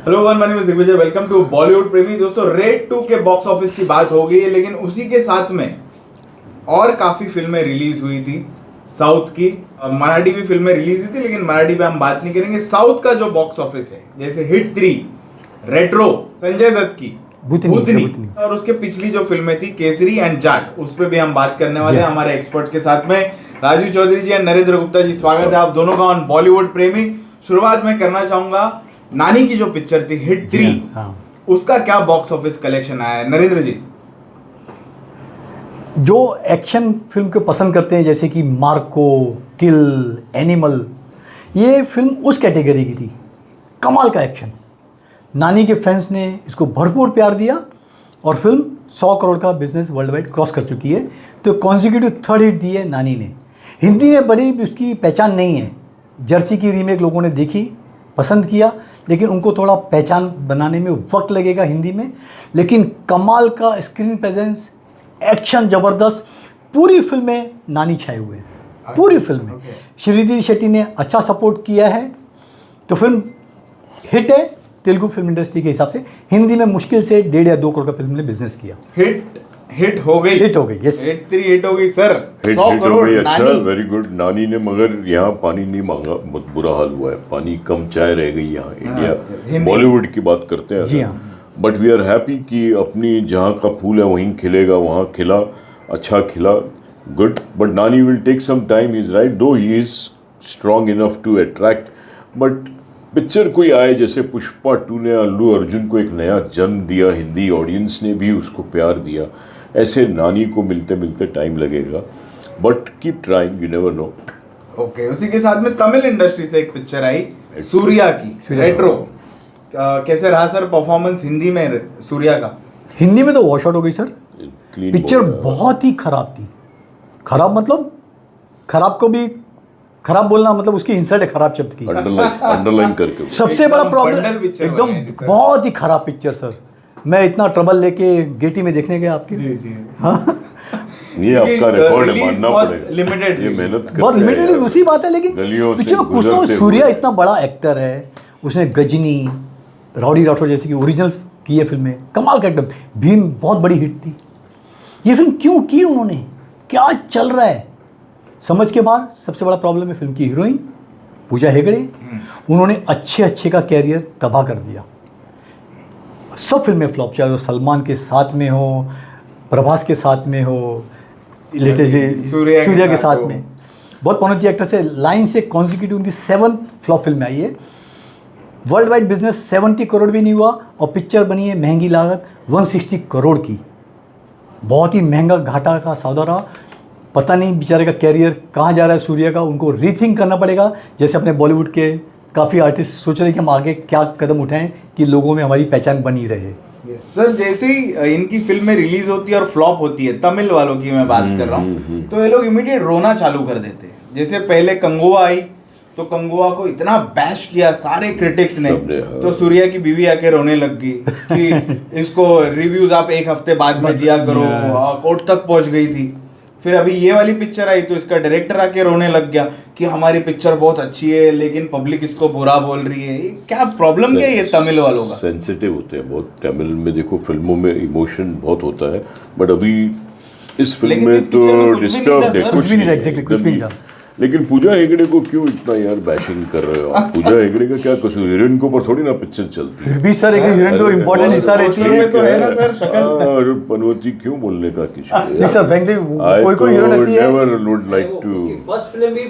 Hello one, my name is Digvijay. Welcome to Bollywood प्रेमी। दोस्तों, red 2 के बॉक्स ऑफिस की बात हो गई है, लेकिन उसी के साथ में और काफी फिल्में रिलीज हुई थी साउथ की। मराठी भी फिल्में रिलीज हुई थी, लेकिन मराठी पे हम बात नहीं करेंगे। साउथ का जो बॉक्स ऑफिस है, जैसे हिट 3, रेट्रो, संजय दत्त की भूतनी, और उसके पिछली जो फिल्में थी केसरी एंड जाट, उस पर भी हम बात करने वाले हैं हमारे एक्सपर्ट के साथ में। राजू चौधरी जी एंड नरेंद्र गुप्ता जी, स्वागत है आप दोनों का ऑन बॉलीवुड प्रेमी। शुरुआत में करना चाहूंगा, नानी की जो पिक्चर थी हिट 3, उसका क्या बॉक्स ऑफिस कलेक्शन आया है? नरेंद्र जी, जो एक्शन फिल्म को पसंद करते हैं, जैसे कि मार्को, किल, एनिमल, ये फिल्म उस कैटेगरी की थी। कमाल का एक्शन। नानी के फैंस ने इसको भरपूर प्यार दिया और फिल्म 100 करोड़ का बिजनेस वर्ल्ड वाइड क्रॉस कर चुकी है। तो कॉन्जिक्यूटिव थर्ड हिट दी है नानी ने। हिंदी में बड़ी भी उसकी पहचान नहीं है। जर्सी की रीमेक लोगों ने देखी, पसंद किया, लेकिन उनको थोड़ा पहचान बनाने में वक्त लगेगा हिंदी में। लेकिन कमाल का स्क्रीन प्रेजेंस, एक्शन ज़बरदस्त, पूरी फिल्म में नानी छाए हुए हैं। पूरी फिल्म में श्रीनिधि शेट्टी ने अच्छा सपोर्ट किया है, तो फिल्म हिट है तेलुगु फिल्म इंडस्ट्री के हिसाब से। हिंदी में मुश्किल से 1.5 या 2 करोड़ का फिल्म ने बिजनेस किया। हिट हो गई, यस। हिट 3 हिट हो गई सर। 100 करोड़। अच्छा, वेरी गुड। नानी ने मगर यहाँ पानी नहीं मांगा, बहुत बुरा हाल हुआ है। पानी कम चाय रह गई यहाँ। इंडिया बॉलीवुड की बात करते हैं, जी हाँ, बट वी आर हैप्पी कि अपनी जहाँ का फूल है वहीं खिलेगा, वहाँ खिला, अच्छा खिला, गुड। बट नानी will take some time, is right, दो ही is strong enough to attract. But picture कोई आए जैसे पुष्पा 2 ने अल्लू अर्जुन को एक नया जन्म दिया, हिंदी ऑडियंस ने भी उसको प्यार दिया, ऐसे नानी को मिलते मिलते टाइम लगेगा। But keep trying, you never know. Okay, उसी के साथ में तमिल इंडस्ट्री से एक पिक्चर आई सूर्या की, रेट्रो। कैसे रहा सर परफॉर्मेंस हिंदी में सूर्या का? हिंदी में तो वॉश आउट हो गई सर। पिक्चर बहुत ही खराब थी। खराब मतलब, खराब को भी खराब बोलना मतलब उसकी इंसल्ट है खराब शब्द की। अंडरलाइन करके सबसे बड़ा प्रॉब्लम, एकदम बहुत ही खराब पिक्चर सर। मैं इतना ट्रबल लेके गेटी में देखने गया आपकी। जी। हाँ, ये आपका रिकॉर्ड है, मानना पड़ेगा। लिमिटेड, ये मेहनत बहुत लिमिटेड है, दूसरी बात है। लेकिन पिक्चर में कुछ तो, सूर्या इतना बड़ा एक्टर है, उसने गजनी, राउडी राठौर जैसी की ओरिजिनल की है फिल्में, कमाल का एक्टर। भीम बहुत बड़ी हिट थी। ये फिल्म क्यों की उन्होंने, क्या चल रहा है समझ के बाद। सबसे बड़ा प्रॉब्लम है फिल्म की हीरोइन पूजा हेगड़े। उन्होंने अच्छे का कैरियर तबाह कर दिया। सब फिल्में फ्लॉप, चाहे वो सलमान के साथ में हो, प्रभास के साथ में हो, लेटेस्ट सूर्या के साथ में। बहुत पनौती एक्टर से लाइन से कॉन्जिक्यूटिव उनकी 7 फ्लॉप फिल्में आई है। वर्ल्ड वाइड बिजनेस 70 करोड़ भी नहीं हुआ, और पिक्चर बनी है महंगी लागत 160 करोड़ की। बहुत ही महंगा घाटा का सौदा रहा। पता नहीं बेचारे का कैरियर कहाँ जा रहा है सूर्या का। उनको रीथिंक करना पड़ेगा, जैसे अपने बॉलीवुड के काफ़ी आर्टिस्ट सोच रहे हैं कि हम आगे क्या कदम उठाएं कि लोगों में हमारी पहचान बनी रहे। सर, जैसे ही इनकी फिल्में रिलीज होती है और फ्लॉप होती है, तमिल वालों की मैं बात कर रहा हूँ, तो ये लोग इमीडिएट रोना चालू कर देते हैं। जैसे पहले कंगुआ आई, तो कंगुआ को इतना बैश किया सारे क्रिटिक्स ने, तो सूर्या की बीवी आके रोने लग गई कि इसको रिव्यूज आप 1 हफ्ते बाद में दिया करो, कोर्ट तक पहुंच गई थी। फिर अभी ये वाली पिक्चर आई तो इसका डायरेक्टर आके रोने लग गया कि हमारी पिक्चर बहुत अच्छी है, लेकिन पब्लिक इसको बुरा बोल रही है। क्या प्रॉब्लम क्या है ये तमिल वालों का? सेंसिटिव होते हैं बहुत तमिल में। देखो, फिल्मों में इमोशन बहुत होता है, बट अभी इस फिल्म में तो डिस्टर्ब है, कुछ नहीं था। लेकिन पूजा हेगड़े को क्यों इतना यार बैशिंग कर रहे हो आप? पूजा हेगड़े का क्या कसूर? हीरोइन को पर थोड़ी ना पिक्चर चलती है। फिर भी सर एक हीरोइन तो इम्पोर्टेंट हिस्सा रहती है, तो है ना सर, शक्ल पनवती क्यों बोलने का किसी नहीं सर, फ्रैंकली कोई हीरोइन रहती है। Never would like to. First film भी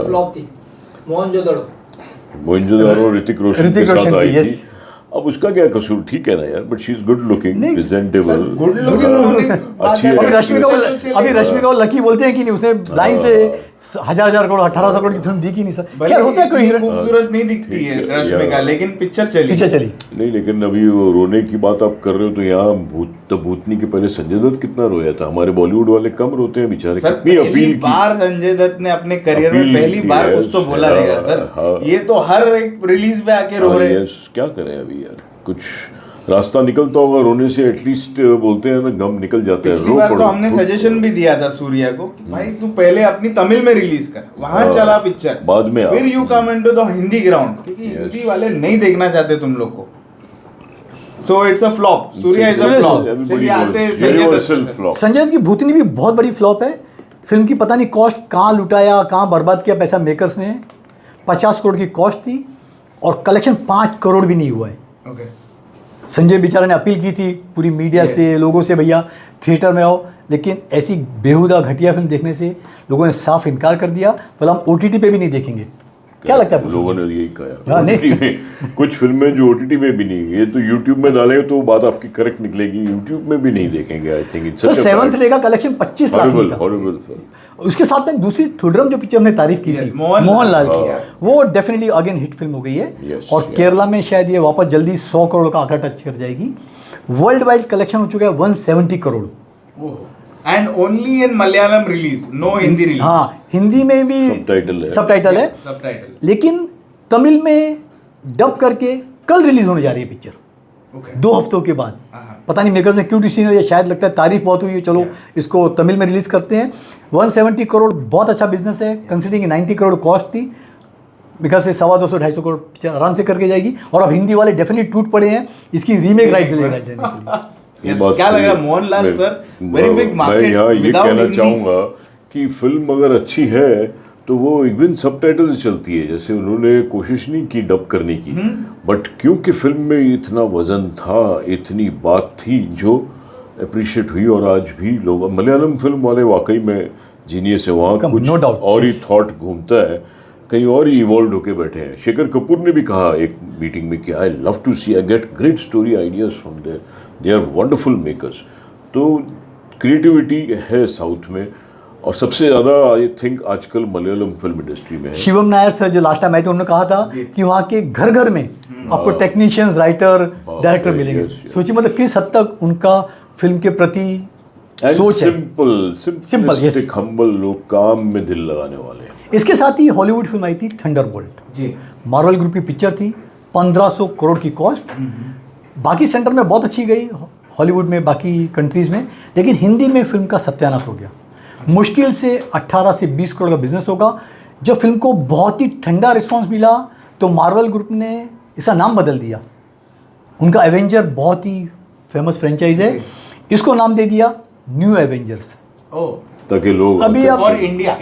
फ्लॉप थी, मोहनजोदड़ो ऋतिक रोशन के साथ आई थी। अब उसका क्या कसूर? ठीक है ना यार, but she is good looking, presentable, good looking अच्छी। अभी रश्मिका वो लकी बोलते हैं कि नहीं, उसने लाइन से 1000 करोड़ 1800 करोड़ की फिल्म दी कि नहीं सर? यार होता है, कोई हीरो खूबसूरत नहीं दिखती है रश्मिका, लेकिन पिक्चर चली नहीं। लेकिन अभी वो रोने की बात आप कर रहे हो, तो यहाँ भूतनी के पहले संजय दत्त कितना रोया था। हमारे बॉलीवुड वाले कम रोते हैं बेचारे। कितनी अपील की बार संजय दत्त ने अपने करियर में पहली बार कुछ तो बोला रहेगा सर। ये तो हर एक रिलीज में आके रो रहे हैं। क्या करें अभी यार, कुछ रास्ता निकलता होगा रोने से, एटलीस्ट बोलते हैं ना गम निकल जाता है। पिछली बार तो हमने सजेशन भी दिया था सूर्या को कि भाई तू पहले अपनी तमिल में रिलीज कर, वहां चला पिक्चर, बाद में फिर you come into the Hindi ground, क्योंकि हिंदी वाले नहीं देखना चाहते तुम लोग को। So it's a flop, Surya is a flop. चलिए आते हैं यूनिवर्सल फ्लॉप। संजय दत्त की भूतनी भी बहुत बड़ी फ्लॉप है। फिल्म की पता नहीं कॉस्ट कहाँ लुटाया, कहाँ बर्बाद किया पैसा मेकर्स ने। 50 करोड़ की कॉस्ट थी और कलेक्शन 5 करोड़ भी नहीं हुआ है। ओके, संजय बेचारा ने अपील की थी पूरी मीडिया से, लोगों से, भैया थिएटर में आओ, लेकिन ऐसी बेहुदा घटिया फिल्म देखने से लोगों ने साफ इनकार कर दिया। बोला हम OTT पे भी नहीं देखेंगे। क्या लगता है आपको? लोगों ने यही कहा। हाँ, नहीं। OTT में कुछ फिल्में जो OTT में भी नहीं, ये तो YouTube में डालेंगे तो बात आपकी करेक्ट निकलेगी, YouTube में भी नहीं देखेंगे। I think it's sir 7th रे का कलेक्शन 25 लाख हॉरिबल, था। Horrible sir. उसके साथ में दूसरी थुडरम जो पिक्चर हमने तारीफ की थी, मोहनलाल की, वो डेफिनेटली अगेन हिट फिल्म हो गई है। Yes, और yeah. केरला में शायद ये वापस जल्दी 100 करोड़ का आंकड़ा टच कर जाएगी। वर्ल्ड वाइड कलेक्शन हो चुका है 170 crore. And only in Malayalam release, no Hindi release. हाँ, हिंदी में भी सबटाइटल है, सबटाइटल। लेकिन तमिल में डब करके कल रिलीज होने जा रही है पिक्चर। ओके, 2 हफ्तों के बाद। हाँ। पता नहीं मेकर्स ने क्यों डिसीजन लिया, शायद लगता है तारीफ बहुत हुई है, चलो इसको तमिल में रिलीज करते हैं। 170 करोड़ बहुत अच्छा बिजनेस है, कंसिडरिंग 90 करोड़ कॉस्ट थी। बिकॉज से 250-250 करोड़ पिक्चर आराम से करके जाएगी। और अब हिंदी वाले डेफिनेटली टूट पड़े हैं इसकी रीमेक राइट्स लेने के लिए। क्या लग रहा है Mohanlal sir, very big market. मैं यहाँ ये कहना चाहूँगा कि फिल्म अगर अच्छी है तो वो इवन सबटाइटल से चलती है। जैसे उन्होंने कोशिश नहीं की डब करने की, बट क्योंकि फिल्म में इतना वजन था, इतनी बात थी जो अप्रिशिएट हुई। और आज भी लोग, मलयालम फिल्म वाले वाकई में जीनियस है। वहाँ कुछ no doubt, और ही थॉट घूमता है, कहीं और ही इवॉल्व होके बैठे हैं। शेखर कपूर ने भी कहा एक मीटिंग में कि I love to see, I get great story ideas from there, they are wonderful makers. तो क्रिएटिविटी है साउथ में, और सबसे ज़्यादा आई थिंक आजकल मलयालम फिल्म इंडस्ट्री में है। शिवम नायर सर जो लास्ट टाइम आए थे, उन्होंने कहा था कि वहाँ के घर घर में आपको टेक्नीशियंस, राइटर, डायरेक्टर मिलेंगे। yes. सोचिए मतलब किस हद तक उनका फिल्म के प्रति सोच है। सिंपल हम्बल लोग, काम में दिल लगाने वाले हैं। इसके साथ ही हॉलीवुड फिल्म आई थी थंडरबोल्ट जी, मार्वल ग्रुप की पिक्चर थी, 1500 करोड़ की कॉस्ट। बाकी सेंटर में बहुत अच्छी गई, हॉलीवुड में, बाकी कंट्रीज में, लेकिन हिंदी में फिल्म का सत्यानाश हो गया। मुश्किल से 18 से 20 करोड़ का बिजनेस होगा। जब फिल्म को बहुत ही ठंडा रिस्पांस मिला तो मार्वल ग्रुप ने इसका नाम बदल दिया। उनका एवेंजर बहुत ही फेमस फ्रेंचाइज है, इसको नाम दे दिया न्यू एवेंजर्स। ताकि लोग अभी अब और इंडिया,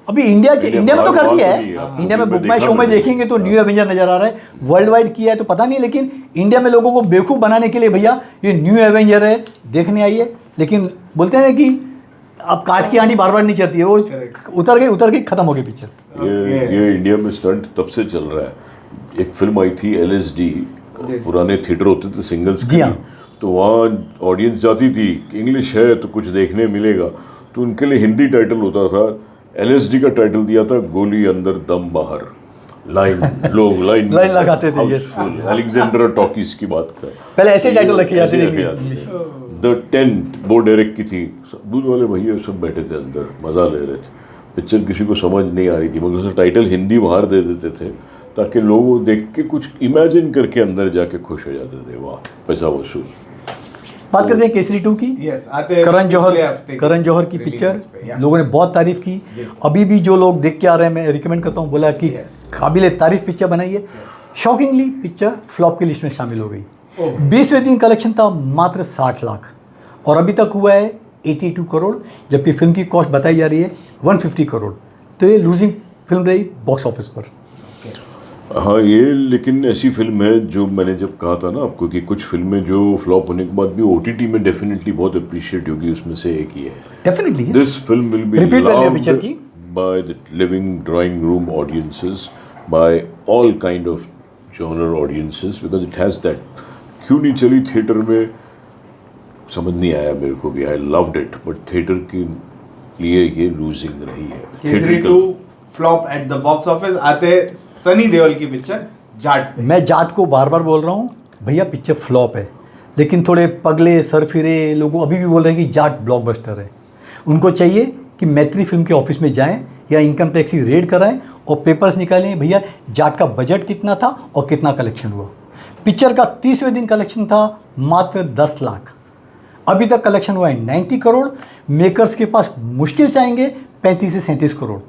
अभी इंडिया में तो कर दिया है। इंडिया में बुक माई शो में देखेंगे तो न्यू एवेंजर नजर आ रहा है। वर्ल्ड वाइड किया है तो पता नहीं, लेकिन इंडिया में लोगों को बेवकूफ़ बनाने के लिए भैया ये न्यू एवेंजर है, देखने आइए। लेकिन बोलते हैं कि अब काट की आंटी बार बार नहीं चलती है, वो उतर गई खत्म हो गई पिक्चर। ये इंडिया में स्टंट तब से चल रहा है। एक फिल्म आई थी LSD, पुराने थिएटर होते थे सिंगल्स जी के, हाँ। तो वहाँ ऑडियंस जाती थी, इंग्लिश है तो कुछ देखने मिलेगा, तो उनके लिए हिंदी टाइटल होता था। LSD का टाइटल दिया था गोली अंदर दम बाहर। लोग लाइन लगाते थे। अलेक्जेंडर टॉकीज की बात कर, पहले ऐसे टाइटल रखे जाते थे। द टेंट, वो डायरेक्ट की थी, दूध वाले भैया सब बैठे थे अंदर, मज़ा ले रहे थे। पिक्चर किसी को समझ नहीं आ रही थी, मगर टाइटल हिंदी बाहर दे देते थे ताकि लोग देख के कुछ इमेजिन करके अंदर जाके खुश हो जाते थे। वाह, पैसा वसूल। बात करते हैं केसरी 2 की। यस, आते हैं करण जौहर की पिक्चर लोगों ने बहुत तारीफ की। अभी भी जो लोग देख के आ रहे हैं, मैं रिकमेंड करता हूँ, बोला कि काबिल तारीफ पिक्चर बनाई है। शॉकिंगली पिक्चर फ्लॉप की लिस्ट में शामिल हो गई। 20वें दिन कलेक्शन था मात्र 60 लाख और अभी तक हुआ है 82 करोड़, जबकि फिल्म की कॉस्ट बताई जा रही है 150 करोड़। तो ये लूजिंग फिल्म रही बॉक्स ऑफिस पर। हाँ, ये लेकिन ऐसी फिल्म है जो मैंने जब कहा था ना आपको कि कुछ फिल्में जो फ्लॉप होने के बाद भी OTT में डेफिनेटली बहुत अप्रिशिएट होगी, उसमें से एक ही है। Definitely this film will be repeat value picture की by the living drawing room audiences, by all kind of genre audiences, because it has that. क्यों नहीं चली थिएटर में समझ नहीं आया मेरे को भी। I loved it, but theatre के लिए ये लूजिंग रही है। Kesari 2 flop at the box office. आते सनी देओल की पिक्चर जाट पे। मैं जाट को बार बार बोल रहा हूँ भैया, पिक्चर फ्लॉप है, लेकिन थोड़े पगले सरफिरे लोगों अभी भी बोल रहे हैं कि जाट ब्लॉकबस्टर है। उनको चाहिए कि मैत्री फिल्म के ऑफिस में जाएं या इनकम टैक्स की रेड कराएं और पेपर्स निकालें, भैया जाट का बजट कितना था और कितना कलेक्शन हुआ। पिक्चर का 30वें दिन कलेक्शन था मात्र 10 लाख। अभी तक कलेक्शन हुआ है 90 करोड़। मेकर्स के पास मुश्किल से आएंगे 35 से 37 करोड़।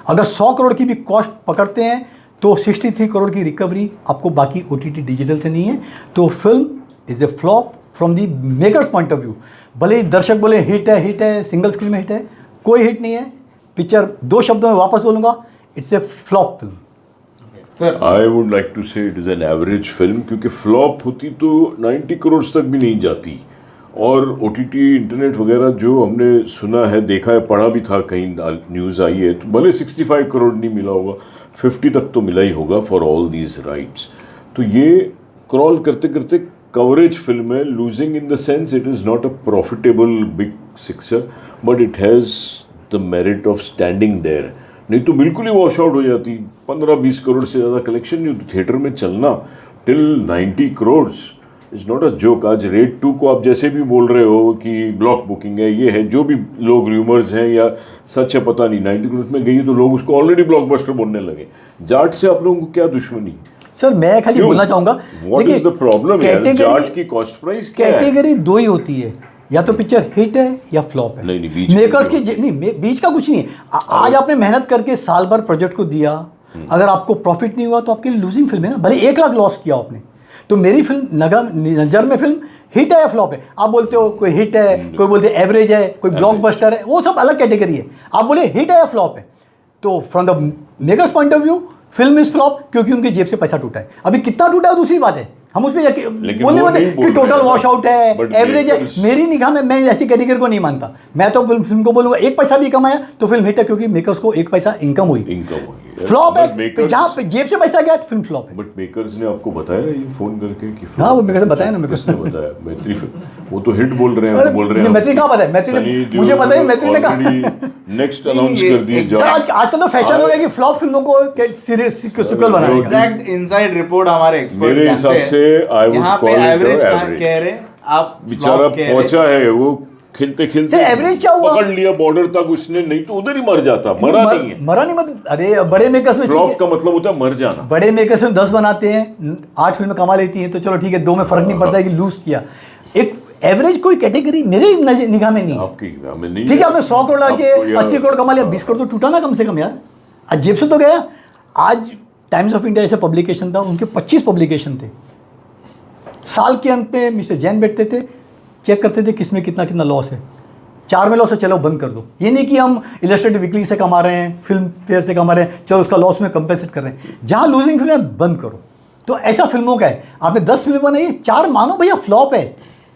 अगर 100 करोड़ की भी कॉस्ट पकड़ते हैं तो 63 करोड़ की रिकवरी आपको बाकी OTT डिजिटल से नहीं है। तो film is a flop from the makers point of view. भले ही दर्शक बोले हिट है, सिंगल स्क्रीन में हिट है, कोई हिट नहीं है। पिक्चर 2 शब्दों में वापस बोलूँगा, it's a flop film. Sir I would like to say it is an average film, क्योंकि फ्लॉप होती तो 90 करोड़ तक भी नहीं जाती। और OTT इंटरनेट वगैरह जो हमने सुना है, देखा है, पढ़ा भी था, कहीं न्यूज़ आई है, तो भले 65 करोड़ नहीं मिला होगा, 50 तक तो मिला ही होगा फॉर ऑल दीज राइट्स। तो ये क्रॉल करते करते कवरेज फिल्म है, losing in the sense it is not a profitable big sixer, but it has the merit of standing there. नहीं तो बिल्कुल ही वॉश आउट हो जाती। 15-20 करोड़ से ज़्यादा कलेक्शन नहीं, तो थिएटर में चलना till 90 crore is not a joke. आज रेड 2 को आप जैसे भी बोल रहे हो कि ब्लॉक बुकिंग है, ये है, जो भी लोग र्यूमर्स हैं या सच है पता नहीं, 90 करोड़ में गई है तो लोग उसको ऑलरेडी ब्लॉकबस्टर बोलने लगे। जाट से आप लोगों को क्या दुश्मनी? सर मैं खाली बोलना चाहूँगा, व्हाट इज द प्रॉब्लम यार? जाट की कॉस्ट प्राइस क्या है? कैटेगरी 2 ही होती है, या तो पिक्चर हिट है या फ्लॉप है। नहीं, बीच मेकर्स की नहीं, बीच का कुछ नहीं है। आज आपने मेहनत करके साल भर प्रोजेक्ट को दिया, अगर आपको प्रॉफिट नहीं हुआ तो आपके लिए लूजिंग फिल्म है ना। भले 1 लाख लॉस किया आपने, तो मेरी फिल्म नज़र में फिल्म हिट है या फ्लॉप है। आप बोलते हो कोई हिट है, कोई बोलते हैं एवरेज है, कोई ब्लॉकबस्टर है, वो सब अलग कैटेगरी है। आप बोले हिट है या फ्लॉप है, तो from the makers point of view film is flop, क्योंकि उनकी जेब से पैसा टूटा है। अभी कितना टूटा है दूसरी बात है, हम उस पर बोलने वाले कि टोटल वॉश आउट है, एवरेज है। मेरी निगाह में मैं ऐसी कैटेगरी को नहीं मानता। मैं तो फिल्म को बोलूंगा 1 पैसा भी कमाया तो फिल्म हिट है, क्योंकि मेकर्स को 1 पैसा इनकम हुई। फ्लॉप है जहाँ पे जेब से पैसा गया तो फिल्म फ्लॉप है। बट मेकर्स ने आपको बताया ये फोन करके कि हाँ, वो मेकर्स ने बताया ना, मेकर्स ने बताया। मैत्री वो तो हिट बोल रहे हैं, बोल रहे हैं। मैत्री कहाँ बताया? मैत्री ने मुझे बताया, मैत्री ने कहा नेक्स्ट अनाउंस कर दिए। सर आजकल तो फैशन हो गया कि फ्लॉप फिल्मों को सीरीज सिक्वल बनाएगा। एग्जैक्ट इनसाइड रिपोर्ट हमारे एक्सपर्ट मेरे हिसाब से I would call it average average. कह रहे आप बेचारा पहुंचा है, वो खिलते खिलते एवरेज क्या हुआ, पकड़ लिया बॉर्डर तक उसने, नहीं तो उधर ही मर जाता। मरा नहीं है, मरा नहीं। मतलब अरे बड़े मेकर्स में फ्लॉप का मतलब होता है मर जाना। बड़े मेकर्स में 10 बनाते हैं, 8 फिल्में कमा लेती हैं, तो चलो ठीक है, 2 में फर्क नहीं पड़ता है कि लूज किया। एक एवरेज कोई कैटेगरी मेरे निगाह में नहीं, आपकी निगाह में नहीं। ठीक है, आपने 100 करोड़ लाके 80 करोड़ कमा लिया, 20 करोड़ तो टूटा ना कम से कम यार। आज जेब से तो गया। आज टाइम्स ऑफ इंडिया जैसे पब्लिकेशन था, उनके 25 पब्लिकेशन थे। साल के अंत में मिस्टर जैन बैठते थे, चेक करते थे किसमें कितना कितना लॉस है। 4 में लॉस है, चलो बंद कर दो। ये नहीं कि हम इलस्ट्रेटिव वीकली से कमा रहे हैं, फिल्म फेयर से कमा रहे हैं, चलो उसका लॉस में कंपेंसेट कर रहे हैं। जहाँ लूजिंग फिल्म है बंद करो। तो ऐसा फिल्मों का है। आपने 10 फिल्में बनाई है, 4 मानो भैया फ्लॉप है,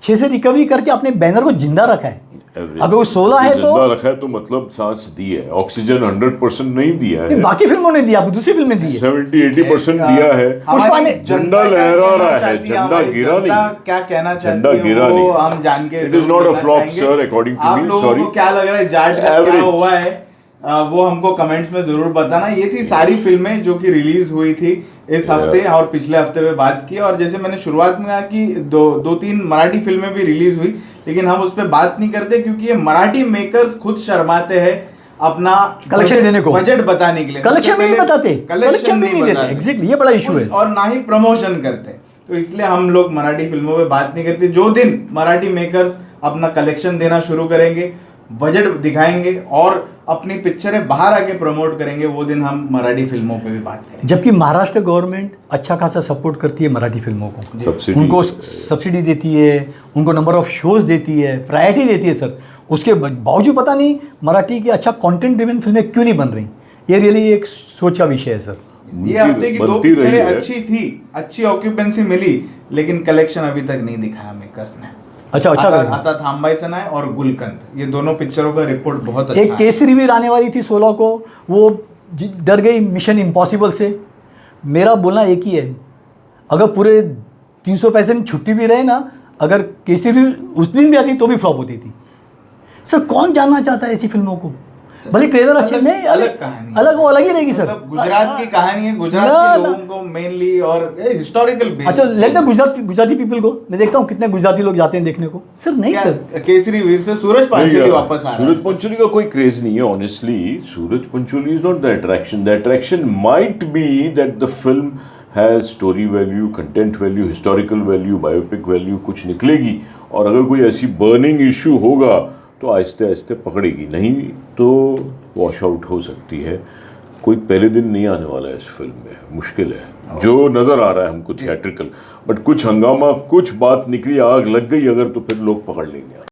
6 से रिकवरी करके अपने बैनर को जिंदा रखा है। अगर वो 16 है तो जिंदा रखा है तो मतलब सांस दी है, ऑक्सीजन 100% नहीं दिया है। बाकी फिल्मों ने दिया, दूसरी फिल्म ने दी है, 70-80% दिया है। पुष्पा ने झंडा लहरा रहा है, झंडा गिरा नहीं। क्या कहना चाहती झंडा है गिरा वो नहीं। हम जान के it is not a flop sir, according to आप मी। लोगों सॉरी, को क्या लग रहा है जाट का क्या हुआ है, वो हमको कमेंट्स में जरूर बताना। ये थी सारी फिल्में जो कि रिलीज हुई थी इस हफ्ते और पिछले हफ्ते में बात की। और जैसे मैंने शुरुआत में कहा कि 2-3 मराठी फिल्में भी रिलीज हुई, लेकिन हम उस पर बात नहीं करते क्योंकि ये मराठी मेकर्स खुद शर्माते हैं अपना कलेक्शन देने को, बजट बताने के लिए। कलेक्शन भी नहीं बताते, कलेक्शन भी नहीं देते। एग्जैक्टली, ये बड़ा इशू है। और ना ही प्रमोशन करते, तो इसलिए हम लोग मराठी फिल्मों पे बात नहीं करते। जो दिन मराठी मेकर्स अपना कलेक्शन देना शुरू करेंगे, बजट दिखाएंगे और अपनी पिक्चरें बाहर आके प्रमोट करेंगे, वो दिन हम मराठी फिल्मों पे भी बात करेंगे। जबकि महाराष्ट्र गवर्नमेंट अच्छा खासा सपोर्ट करती है मराठी फिल्मों को, सब्सिडी उनको सब्सिडी देती है, उनको नंबर ऑफ शोज देती है, प्रायोरिटी देती है सर। उसके बावजूद पता नहीं मराठी की अच्छा कंटेंट ड्रिवन फिल्में क्यों नहीं बन रही। ये रियली एक सोच का विषय है सर। ये हफ्ते की 2 पिक्चरें अच्छी थी, अच्छी ऑक्यूपेंसी मिली, लेकिन कलेक्शन अभी तक नहीं दिखाया मेकर्स ने। अच्छा आता थांबाई सनाय और गुलकंद, ये दोनों पिक्चरों का रिपोर्ट बहुत अच्छा है। एक केसरी भी आने वाली थी 16 को, वो डर गई मिशन इम्पॉसिबल से। मेरा बोलना एक ही है, अगर पूरे 365 दिन छुट्टी भी रहे ना, अगर केसरी उस दिन भी आती तो भी फ्लॉप होती थी। सर कौन जानना चाहता है ऐसी फिल्मों को? भले ट्रेलर अच्छे नहीं, अलग कहानी, अलग वो अलग ही रहेगी सर। मतलब गुजरात की कहानी है, गुजरात के लोगों को मेनली और हिस्टोरिकल बेस। अच्छा लेट गुजराती पीपल को, मैं देखता हूँ कितने गुजराती लोग जाते हैं देखने को। सर नहीं सर, केसरी वीर से सूरज पंचोली वापस आ रहा है। सूरज पंचोली का कोई क्रेज नहीं है honestly. Suraj Pancholi is not the attraction. The attraction might be that the film है story value, content value, historical value, biopic value कुछ निकलेगी। और अगर कोई ऐसी बर्निंग इशू होगा तो आहिस्ते आहिस्ते पकड़ेगी, नहीं तो वॉश आउट हो सकती है। कोई पहले दिन नहीं आने वाला है इस फिल्म में, मुश्किल है जो नज़र आ रहा है हमको थिएट्रिकल। बट कुछ हंगामा, कुछ बात निकली, आग लग गई अगर, तो फिर लोग पकड़ लेंगे।